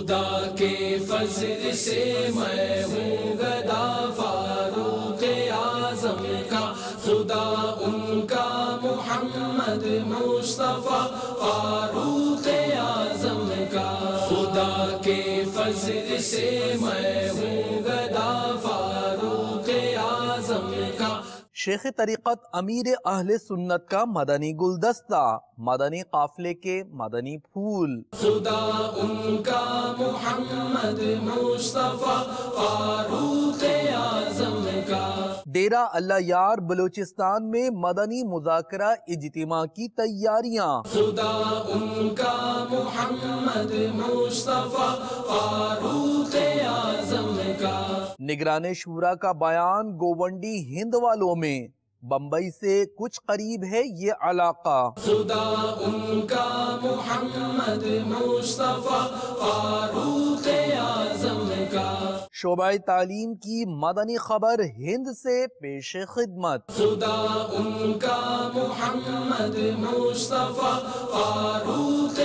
خدا کے فضل سے میں ہوں گدا فاروق اعظم کا، خدا ان کا محمد مصطفیٰ فاروق اعظم کا، خدا کے فضل سے میں ہوں گدا فاروق اعظم کا۔ شیخ طریقت امیر اہل سنت کا مدنی گلدستہ، مدنی قافلے کے مدنی پھول۔ خدا ان کا محمد مصطفیٰ فاروق اعظم کا۔ ڈیرہ اللہ یار بلوچستان میں مدنی مذاکرہ اجتماع کی تیاریاں۔ خدا ان کا محمد مصطفیٰ فاروق اعظم کا۔ نگران شورا کا بیان گوونڈی ہند والوں میں، بمبئی سے کچھ قریب ہے یہ علاقہ۔ خدا ان کا محمد مصطفیٰ فاروق اعظم کا۔ شعبہ تعلیم کی مدنی خبر ہند سے پیش خدمت۔ خدا ان کا محمد مصطفیٰ فاروق